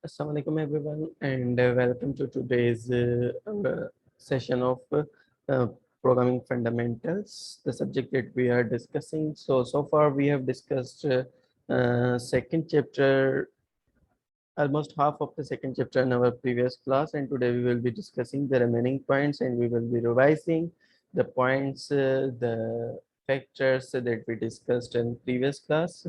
Assalamu alaikum everyone, and welcome to today's session of uh, programming fundamentals, the subject that we are discussing. So far we have discussed second chapter, almost half of the second chapter in our previous class, and today we will be discussing the remaining points, and we will be revising the points, the factors that we discussed in previous class.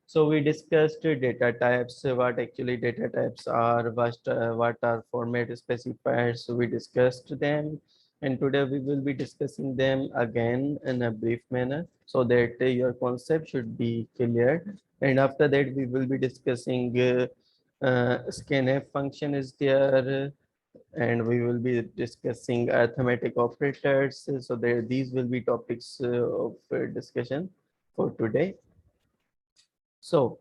So we discussed data types, what actually data types are, what are format specifiers. So we discussed them, and today we will be discussing them again in a brief manner so that your concept should be clear. And after that, we will be discussing scanf function is there, and we will be discussing arithmetic operators. So there, these will be topics of discussion for today. So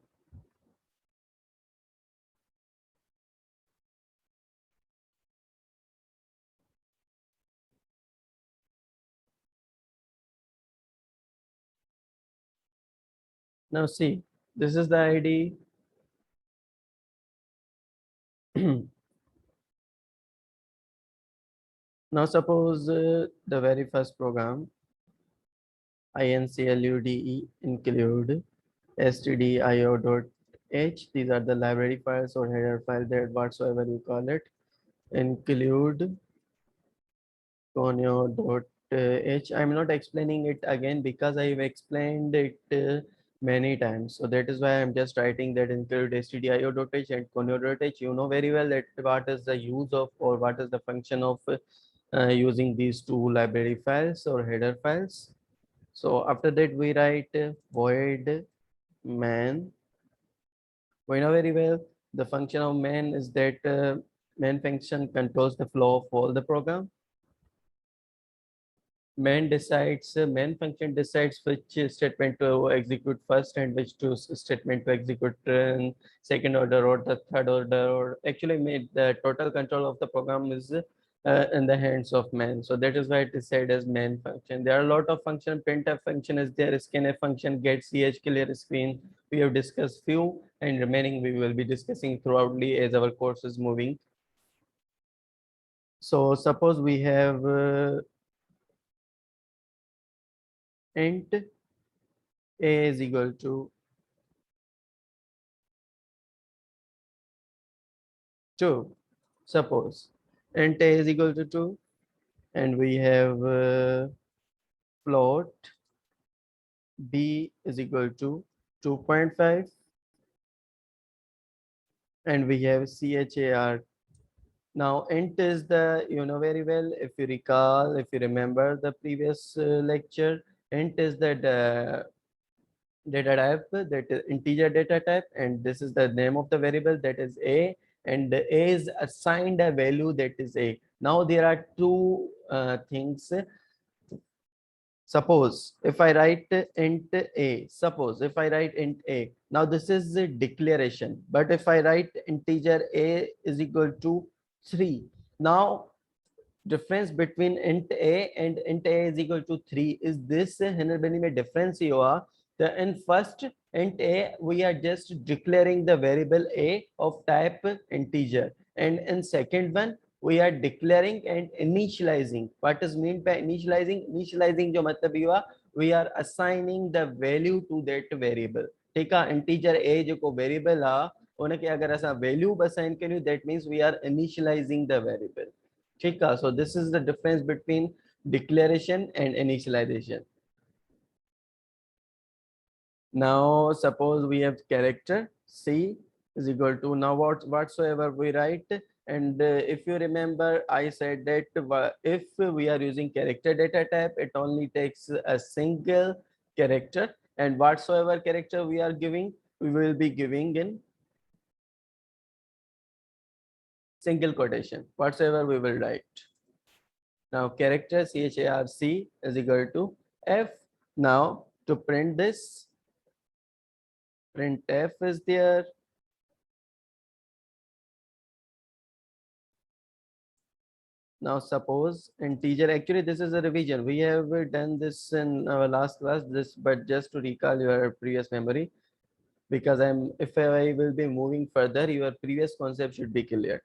now see, this is the ID. Now suppose the very first program, include include stdio.h. These are the library files or header file, that whatsoever you call it. Include conio.h. I'm not explaining it again because I've explained it many times. So that is why I'm just writing that include stdio.h and conio.h. You know very well that what is the use of, or what is the function of using these two library files or header files. So after that we write void main. We know very well the function of main is that main function controls the flow of all the program. Main function decides which statement to execute first and which to statement to execute in second order or the third order, or actually made the total control of the program is in the hands of man. So that is why it is said as main function. There are a lot of function. Printf function is there, scanf function, get ch, clear screen. We have discussed few, and remaining we will be discussing throughoutly as our course is moving. So suppose we have int a is equal to 2. Suppose int a is equal to 2, and we have float b is equal to 2.5, and we have char. Now int is the, you know very well, if you recall, if you remember the previous lecture, int is the data type, that is integer data type, and this is the name of the variable, that is a, and a is assigned a value, that is a. Now there are two things. Suppose if I write int a, suppose if I write int a, now this is a declaration, but if I write integer a is equal to 3, now difference between int a and int a is equal to 3 is this हिंदुस्तानी में difference ही हुआ. The in first int a we are just declaring the variable a of type integer, and in second one we are declaring and initializing. What is meant by initializing? Initializing जो मतलब ये हुआ, we are assigning the value to that variable. ठीक है, integer a जो को variable है उनके अगर ऐसा value assign करें, that means we are initializing the variable. Chika. So this is the difference between declaration and initialization. Now suppose we have character C is equal to, now whatsoever we write, and if you remember I said that if we are using character data type, it only takes a single character, and whatsoever character we are giving, we will be giving in single quotation, whatsoever we will write. Now character charc is equal to f. Now to print this, printf is there. Now suppose integer, actually this is a revision. We have done this in our last class, this, but just to recall your previous memory. because if I will be moving further, your previous concept should be clear.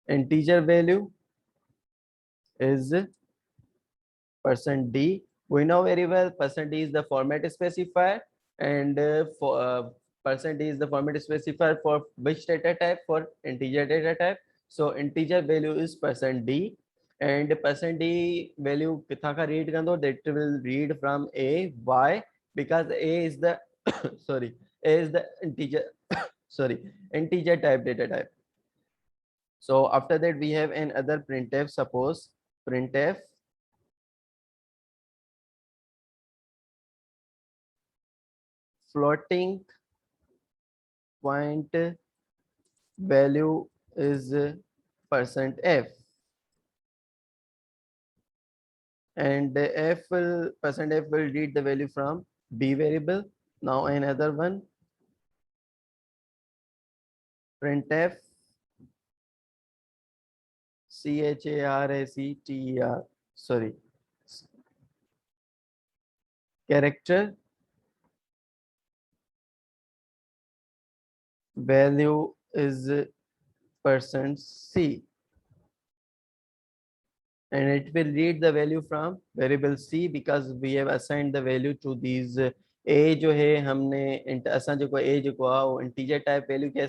Integer value is %d. We know very well %d is the format specifier, and for %d is the format specifier for which data type? For integer data type. So integer value is %d, and %d value kitha ka read kando? That will read from a. Why? Because a is the sorry, a is the integer sorry, integer type data type. So after that we have another printf. Suppose printf floating point value is %f, and %f will read the value from b variable. Now another one, printf character, sorry, character value is %c, and it will read the value from variable c because we have assigned the value to these a जो है हमने असां जेको a जेको आहे वो integer type value के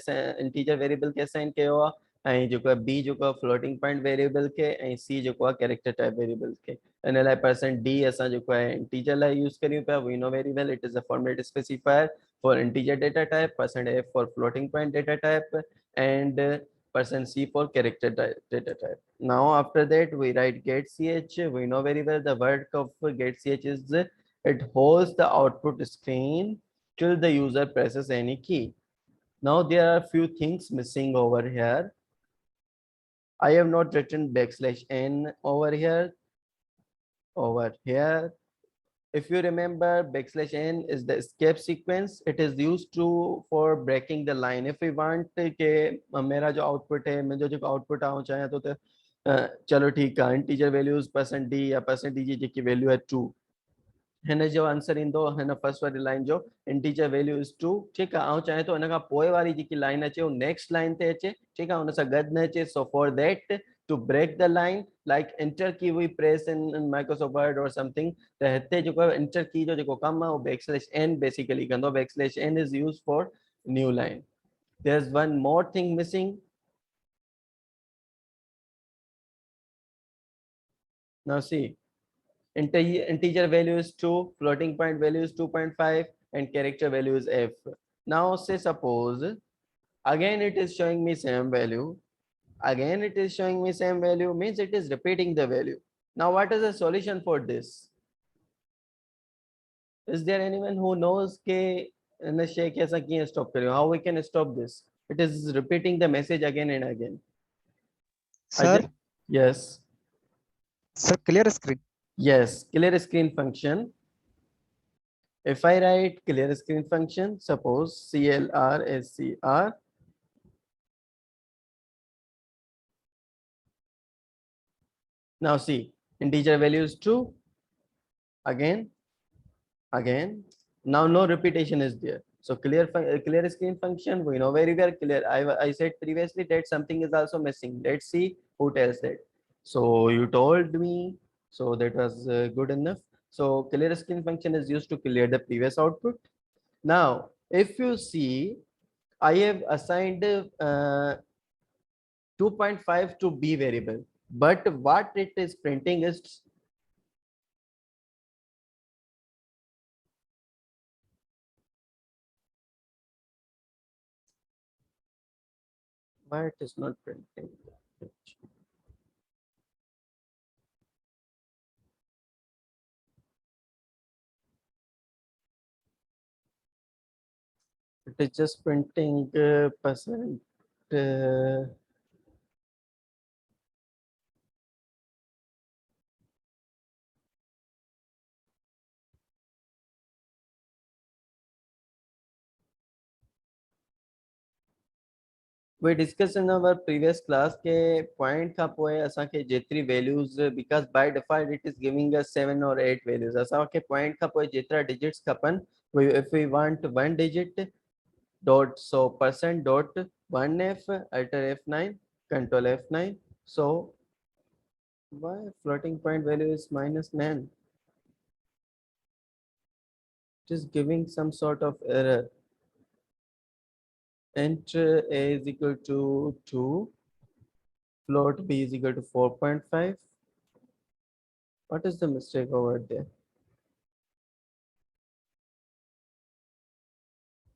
integer variable के असाइन कयो आहे, ऐं जेको आहे b जेको आहे फ्लोटिंग पॉइंट वेरिएबल के, ऐं c जेको आहे कैरेक्टर टाइप वेरिएबल के। इन लाइ %d असां जेको आहे इंटीजर लाइ यूज़ करियूं पिया। We know very well it is a format specifier for integer data type, %f for floating point data type, and %c for character data type. Now after that we write get ch. We know very well the word of get ch is it holds the output screen till the user presses any key. Now there are few things missing over here. I have not written \n over here. If you remember, \n is the escape sequence. It is used to for breaking the line. If we want के मेरा जो output है, मैं जो output आऊँ चाहे तो चलो ठीक है, integer values %d या %d जी की value है 2, हिन जो आंसर ईंदो हिन फर्स्ट वारी लाइन जो इंटीजर वैल्यू इज 2। ठीकु आहे, ऐं चाहे तो हिन खां पोइ वारी जेकी लाइन अचे उहो नेक्स्ट लाइन ते अचे, ठीकु आहे, हुन सां गॾु न अचे। So for that to break the line like enter key we press in Microsoft Word or something, त हिते जेको एंटर की जो जेको कमु आहे उहो \n बेसिकली कंदो। \n is use for new line. There is one more thing missing. Now see, integer value is 2, floating point value is 2.5, and character value is f. Now say suppose again it is showing me same value, again it is showing me same value, means it is repeating the value. Now what is the solution for this? Is there anyone who knows ke stop kare, how we can stop this? It is repeating the message again and again. Sir, yes. Sir, clear screen. Yes, clear screen function. If I write clear screen function, suppose CLR. Now see, integer value is 2. Again. Now no repetition is there. So clear screen function, we know very well clear. I said previously that something is also missing. Let's see who tells that. So you told me, so that was good enough. So clear screen function is used to clear the previous output. Now, if you see, I have assigned 2.5 to b variable, but what it is printing is why it is not printing. It is just printing percent. we discussed in our previous class के point का पोए असा के जेतरी values because by default it is giving us 7 or 8 values असा के point का पोए जेतरा digits खपन if we want one digit dot so percent dot 1f alter f9 control f9 so why floating point value is -9 it is giving some sort of error enter a is equal to 2 float b is equal to 4.5 what is the mistake over there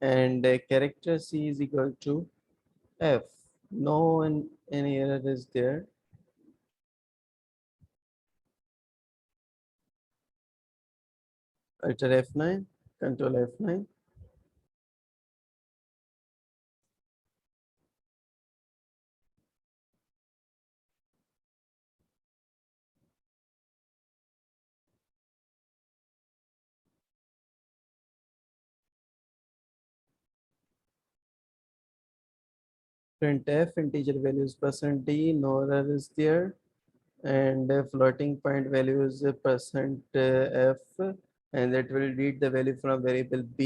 and character c is equal to f no any error is there alter f9 control f9 printf integer values percent d no error is there and floating point value is percent f and that will read the value from variable b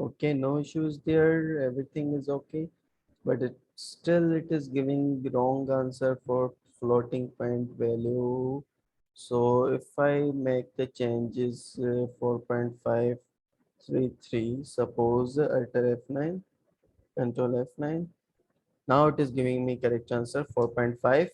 okay no issues there everything is okay but it is giving the wrong answer for floating point value so if I make the changes 4.533 suppose alter f9 control f9 now it is giving me correct answer 4.5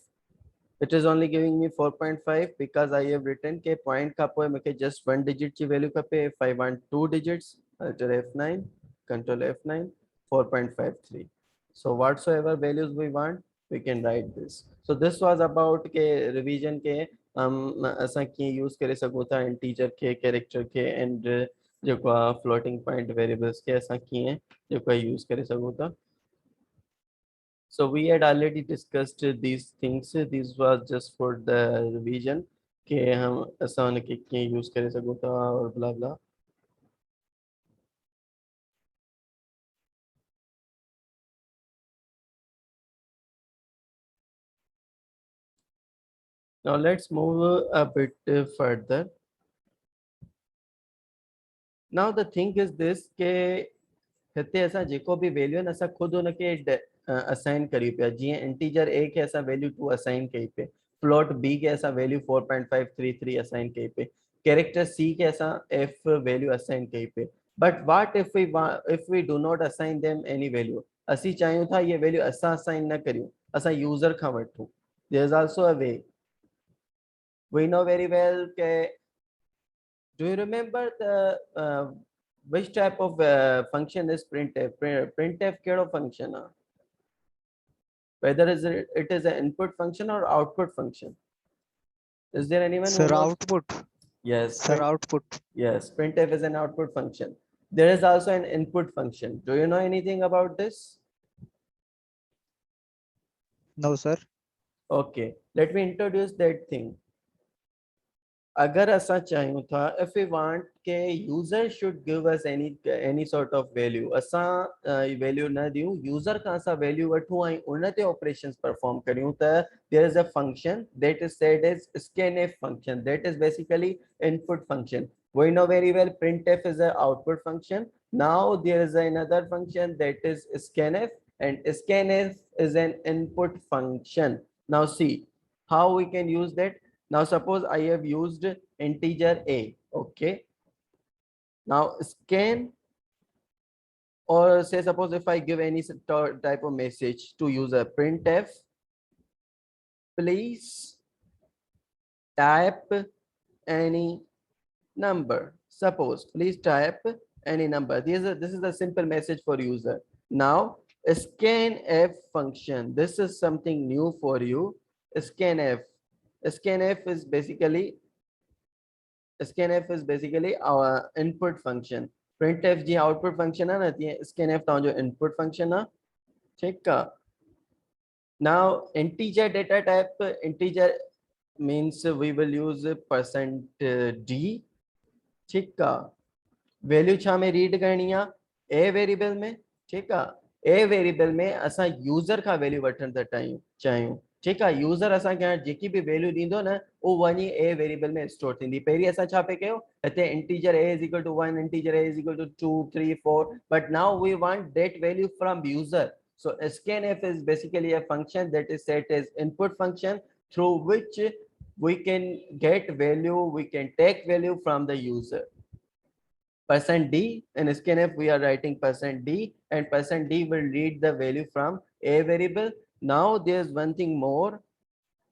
it is only giving me 4.5 because I have written के point का पोए मुझे just one digit की value का पे if I want two digits alter F9 control F9 4.53 so whatsoever values we want we can write this so this was about के revision के हम असां कीअं यूज़ करे सघूं था integer के character के and जेको आहे floating point variables के असां कीअं जेको आहे यूज़ करे सघूं था so we had already discussed these things. This was just for the revision. कि हम आसान के यूज करे सघूं था और blah blah. Now let's move a bit further. Now the thing is this कि हिते असां जेको बि वैल्यू आहिनि असां ख़ुदि हुनखे असाइन करी पिया जीअं इंटीजर ए खे असां वैल्यू 2 असाइन कई पे प्लॉट बी खे असां वैल्यू 4.533 असाइन कई पे कैरेक्टर सी खे असां एफ वैल्यू असाइन कई पे but what if we do not assign them any value असीं चाहियूं था ये वैल्यू असां असाइन न करियूं असां यूज़र खां वठूं there is also a way we know very well के do you remember the which type of function is printf printf kero function whether it is an input function or output function is there anyone who Sir, knows output. yes Sir, output. yes printf is an output function there is also an input function do you know anything about this No, sir. okay let me introduce that thing अगर असां चाहियूं था if we want के user should give us any sort of value असां value न ॾियूं user खां असां value वठूं ऐं उन ते operations perform करियूं त there is a function that is said as scanf function that is basically input function we know very well printf is an output function now there is another function that is scanf and scanf is an input function now see how we can use that now suppose I have used integer a, okay. Now scan or say suppose if I give any type of message to user printf, please type any number. Suppose please type any number. This is a simple message for user. Now scanf function. This is something new for you. Scanf. Scanf is basically scanf is basically our input function printf ji output function है ना ये scanf तव्हांजो input function है ठीक है now integer data type integer means we will use percent d ठीक है value छा में रीड करनी है a वेरिएबल में ठीक है ए वेरिएबल में असां यूज़र का वैल्यू वठण था चाहियूं ठीक है यूज़र असांखे हाणे जेकी बि वैल्यू ॾींदो न उहो वञी ए वेरिएबल में स्टोर थींदी पहिरीं असां छा पिया कयो हिते integer a is equal to 1 integer a is equal to 2 3 4 but now we want that value from user so scanf is basically a function that is set as input function through which we can get value we can take value from the user percent d in scanf we are writing percent d and percent d will read the value from a variable now there's one thing more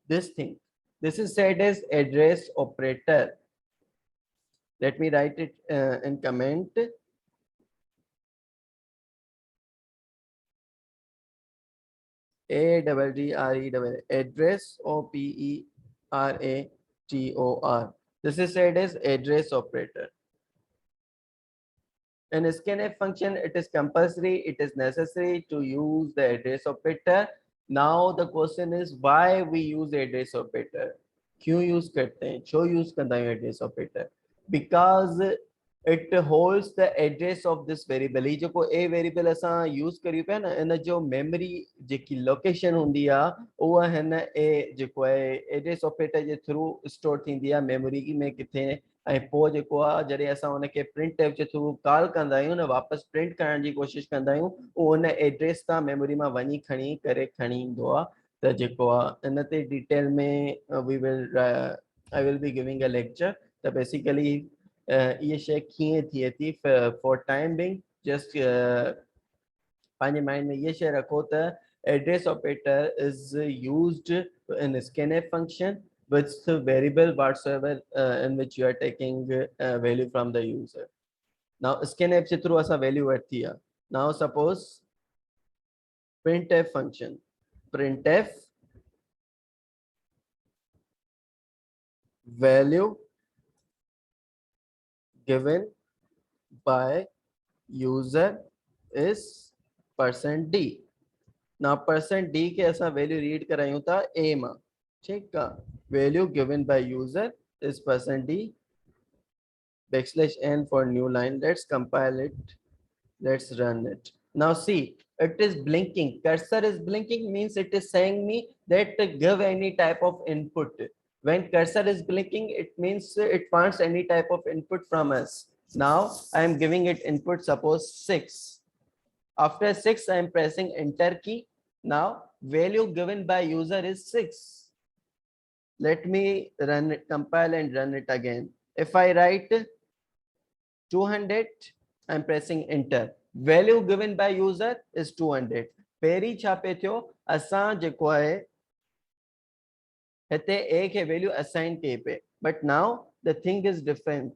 this thing this is said as address operator let me write it in comment a double d r e double address o p e r a t o r this is said as address operator in scanf function it is compulsory it is necessary to use the address operator now the question is why we use address operator क्यों use करते हैं क्यों use करता है address operator because it holds the address of this variable ही जेको a variable असां use करियूं पिया न इन जो मेमोरी जेकी लोकेशन हूंदी आहे उहा हिन ए जेको आहे एड्रेस ऑपरेटर जे थ्रू स्टोर थींदी आहे मेमोरी में किथे ऐं पोइ जेको आहे जॾहिं असां हुनखे प्रिंट एफ जे थ्रू कॉल कंदा आहियूं न वापसि प्रिंट करण जी कोशिशि कंदा आहियूं उहो हुन एड्रेस तां मेमोरी मां वञी खणी करे खणी ईंदो आहे त जेको आहे इन ते डिटेल में we will I will be giving a lecture त बेसिकली इहा शइ कीअं थिए थी फॉर टाइम बिंग जस्ट पंहिंजे माइंड में इहा शइ रखो त address operator is used in scanf function with the variable whatsoever in which you are taking value from the user now scanf J through असां value वठी आहे now suppose printf function printf value given by user is percent d now percent d के असां value read करायूं था a मां ठीक आहे value given by user is percent d backslash n for new line let's compile it let's run it now see it is blinking cursor is blinking means it is saying me that give any type of input when cursor is blinking it means it wants any type of input from us now I am giving it input suppose 6 after 6 I am pressing enter key now value given by user is 6 let me run it compile and run it again if I write 200 I'm pressing enter value given by user is 200 पहिरीं छा पे थियो असां जेको आहे हिते a खे value assign कई पे but now the thing is different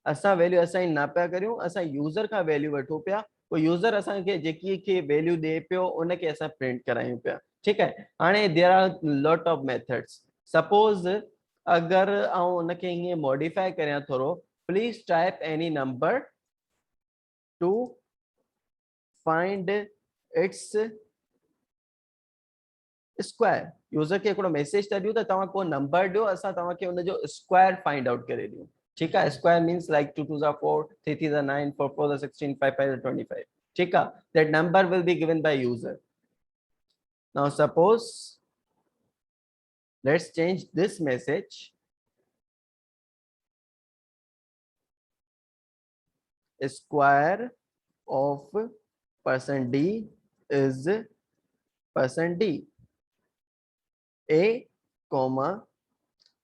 असां value assign ना पिया करियूं असां यूज़र खां value वठूं पिया वो यूज़र असांखे जेकी खे value ॾे पियो उनखे असां प्रिंट करायूं पिया ठीकु आहे हाणे there are lot of methods suppose अगर आउं उनखे हीअं मॉडिफाई करियां थोरो please type any number to find its square user खे हिकिड़ो मैसेज था ॾियूं त तव्हां को नंबर ॾियो असां तव्हांखे उनजो स्क्वायर फाइंड आउट करे ॾियूं ठीकु आहे स्क्वायर मीन्स लाइक 2 2 4 3 3 9 4 4 16 5 5 25 ठीकु आहे that number will be given by user now suppose let's change this message square of percent d is percent d a comma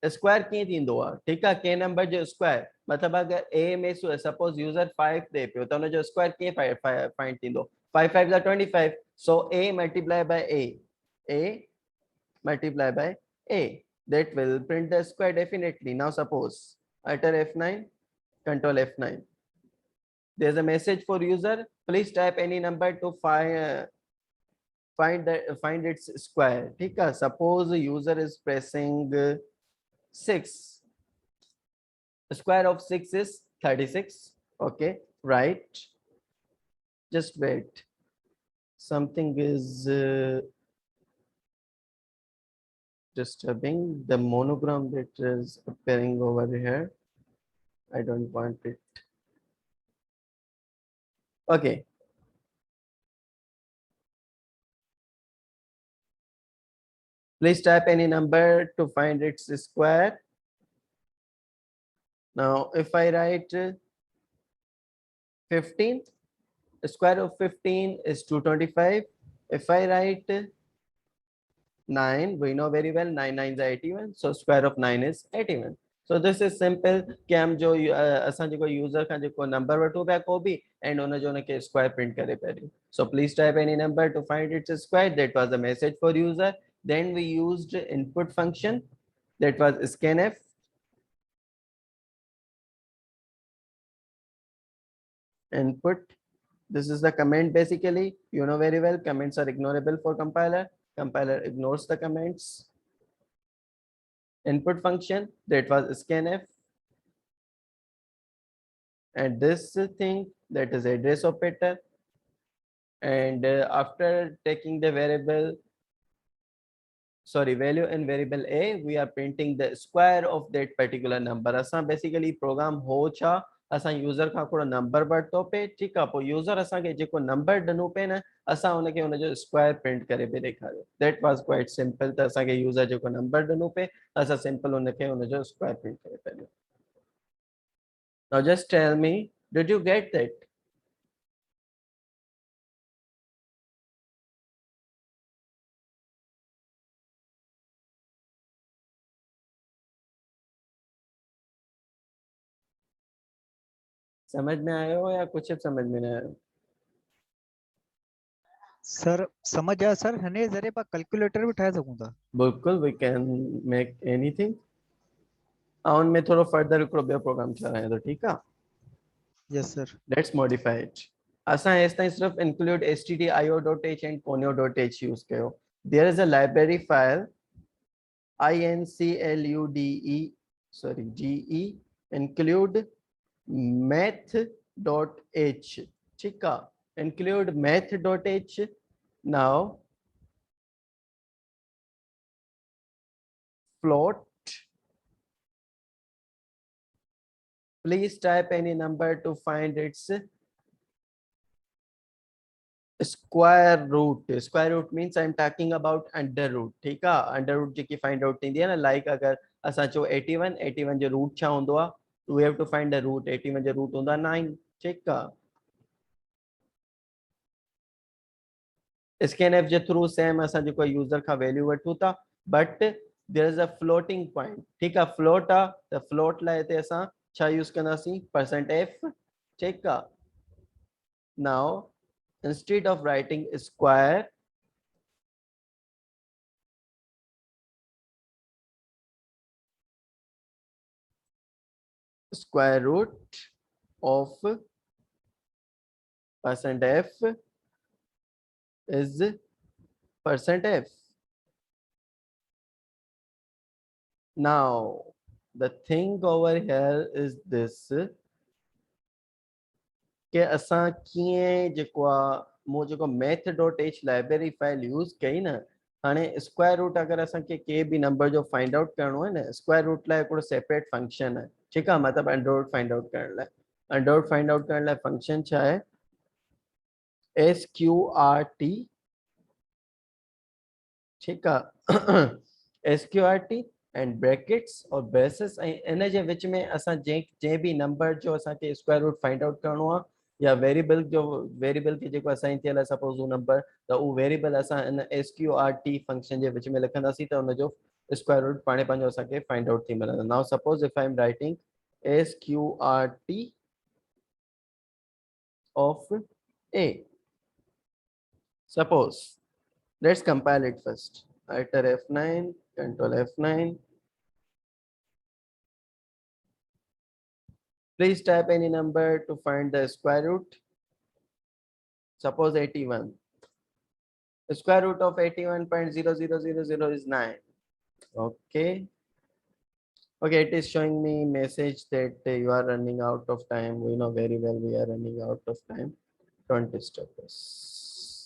square कीअं थींदो आहे ठीकु आहे के नंबर जो स्क्वायर मतिलबु अगरि a में सपोज यूज़र 5 ॾे पियो त हुनजो स्क्वायर कीअं फाइंड थींदो 5 5 जा 25 so a multiply by a multiply by a that will print the square definitely now suppose enter F9 control F9 there's a message for user please type any number to find its square ठीक है suppose user is pressing 6 square of 6 is 36 okay right just wait something is disturbing the monogram that is appearing over here I don't want it Okay. Please type any number to find its square. Now, if I write 15, the square of 15 is 225. If I write 9, we know very well 9 9s are 81, so square of 9 is 81. So this is simple कि हम जो असां जेको user का जेको number वठो पिया को बि एंड उन जो उनके स्क्वायर प्रिंट करे पहिरियों. So please type any number to find its square. That was the message for user. Then we used input function, that was scanf. Input, this is the comment basically. You know very well comments are ignorable for compiler. Compiler ignores the comments. Input function, that was scanf, and this thing, that is address operator. And after taking the variable, sorry, value in variable a, we are printing the square of that particular number. असां basically program हो छा, असां user खां हिकिड़ो number वरितो पे, ठीकु आहे, पोइ यूजर असांखे जेको नंबर ॾिनो पे न, असां हुनखे हुनजो स्क्वायर प्रिंट करे पे ॾेखारियो. That was quite simple. त असांखे यूजर जेको नंबर ॾिनो पे, असां सिंपल हुनखे हुनजो स्क्वायर प्रिंट करे पे ॾियो. Now just tell me, did you get that? समझ में आयो या कुछ समझ में नहीं आयो? सर समझ आया सर. हने जरे पा कैलकुलेटर भी ठाए सकूं था. बिल्कुल, we can make anything. उन में थोड़ा फर्दर हिकिड़ो ॿियो प्रोग्राम चलाए थो, ठीकु आहे. Yes sir. Let's modify it. असां हेसि ताईं सिर्फ़ु include stdio.h and conio.h use कयो. There is a library file include, sorry, ge include math.h. ठीकु आहे. Include math.h. Now float. Please type any number to find its square root. Square root means I'm talking about under root. ठीक आहे. Under root जेकी find out थींदी आहे न, like अगर असां चओ 81 जो root छा हूंदो आहे, we have to find the root. 81 जो root हूंदो आहे 9. ठीकु आहे. scanf जे थ्रू सेम असां जेको यूजर खां वैल्यू वठूं था, but there is a floating point. ठीकु आहे. फ्लोट आहे त फ्लोट लाइ हिते असां छा यूज़ कंदासीं, %f. ठीकु आहे. Now instead of writing square, square root of %f is %f. Now the thing over here is this, कि असां कीअं जेको आहे मूं जेको math.h लाइब्रेरी फाइल यूज़ कई न, हाणे स्क्वायर रूट अगरि असांखे के बि नंबर जो फाइंड आउट करिणो आहे न, स्क्वायर रूट लाइ हिकिड़ो सेपरेट फंक्शन आहे. ठीकु आहे. मतिलबु अंडर रूट फाइंड आउट करण लाइ, अंडर रूट फाइंड आउट करण लाइ फंक्शन छा आहे, SQRT. ठीकु आहे. SQRT एंड ब्रैकेट्स और ब्रेसिस, ऐं इन जे विच में असां जंहिं बि नंबर जो असांखे स्क्वायर रूट फाइंड आउट करिणो आहे, या वेरिएबल खे जेको असांजी थियल आहे, सपोज उहो नंबर, त उहो वेरिएबल असां इन SQRT फंक्शन जे विच में लिखंदासीं, त उनजो स्क्वायर रूट पाणे पंहिंजो असांखे फाइंड आउट थी मिलंदो. Now suppose if I am writing SQRT of A. Suppose, let's compile it first. Iter F9, control F9. Please type any number to find the square root. Suppose 81. The square root of 81.0000 is 9. Okay. Okay, it is showing me message that you are running out of time. We know very well we are running out of time. Don't disturb us.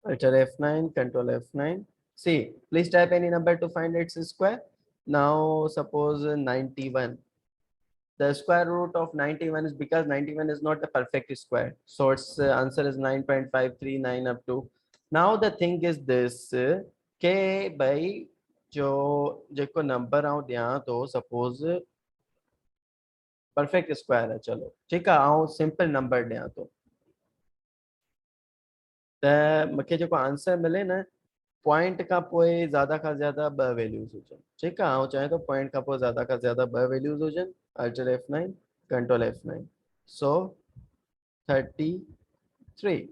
Alt F9, Control F9. See, please type any number to find its square. Now suppose 91. The square root of 91 is because 91 is not a perfect square. So its answer is 9.539 up to. Now the thing is this, k by जो जेको number आउं ॾियां तो suppose perfect square है चलो ठीक है आउं सिंपल नंबर ॾियां तो त मूंखे जेको आंसर मिले न पॉइंट का पोइ ज़्यादा खां ज़्यादा ॿ वैल्यूज़ हुजनि ठीकु आहे ऐं चाहे थो पॉइंट खां पोइ ज़्यादा खां ज़्यादा ॿ वैल्यूज़ हुजनि alter F9 control F9 so 33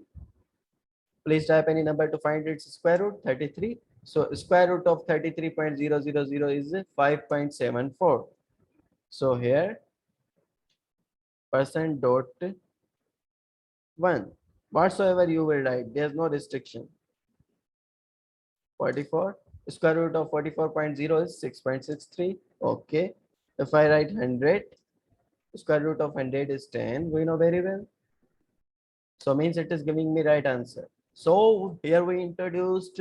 please type any number to find its square root 33 so square root of 33.000 is 5.74 so here percent dot 1 whatsoever you will write there's no restriction 44 square root of 44.0 is 6.63 okay if I write 100 square root of 100 is 10 we know very well so means it is giving me right answer so here we introduced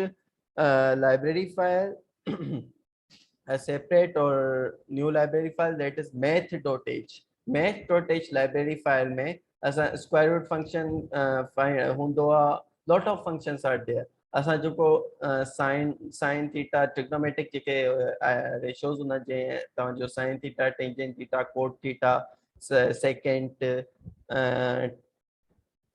a library file a separate or new library file that is math.h math.h library file mein as a square root function find hundo lot of functions are there असां जेको sine theta trigonometric जेके ratios हूंदा जंहिं तव्हांजो sine theta tangent theta cot theta secant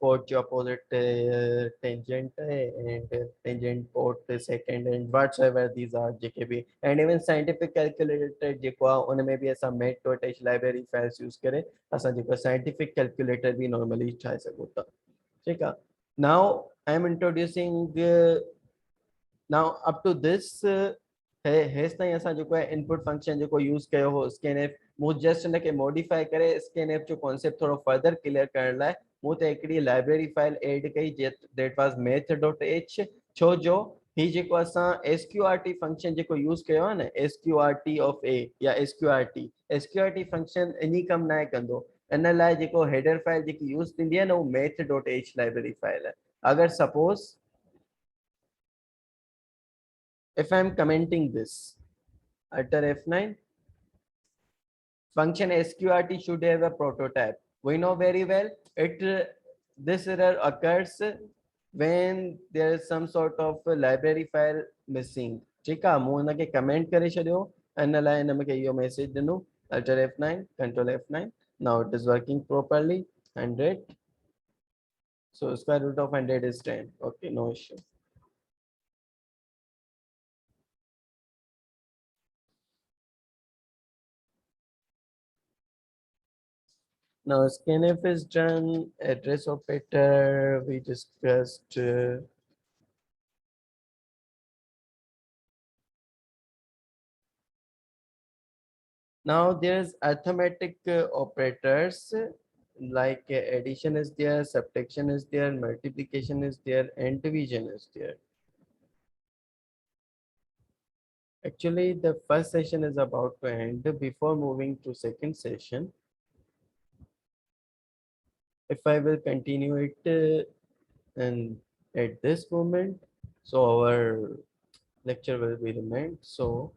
cot जो opposite tangent and tangent cot secant and whatsoever these are जेके भी and even scientific calculator जेको आहे उन में बि असां math dot h library files use करे असां जेको साइंटिफिक कैलकुलेटर बि नॉर्मली ठाहे सघूं था ठीकु आहे now I am introducing now up to this हेसि ताईं असां जेको आहे इनपुट फंक्शन जेको यूज़ कयो हो स्कैनएफ मूं जस्ट हिनखे मॉडिफाई करे स्कैनएफ जो कॉन्सेप्ट थोरो फर्दर क्लियर करण लाइ मूं त हिकिड़ी लाइब्रेरी फाइल एड कई दैट वाज math.h छो जो ही जेको असां sqrt फंक्शन जेको यूज़ कयो आहे न sqrt ऑफ a या sqrt फंक्शन इन कम न आहे कंदो इन लाइ जेको हेडर फाइल जेकी यूज़ थींदी आहे न उहो math.h लाइब्रेरी फाइल आहे अगर suppose if I am commenting this alter F9 function sqrt should have a prototype we know very well it this error occurs when there is some sort of a library file missing ठीकु आहे मूं हिनखे comment करे छॾियो इन लाइ हिन मूंखे इहो मैसेज ॾिनो alter F9 control F9 now it is working properly 100 so square root of 100 is 10 okay no issue now scanf is done address operator we discussed now there's arithmetic operators like addition is there, subtraction is there, multiplication is there, and division is there. Actually, the first session is about to end. Before moving to second session, if I will continue it and at this moment, so our lecture will be remained. So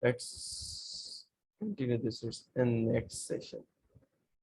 let's continue this in next session.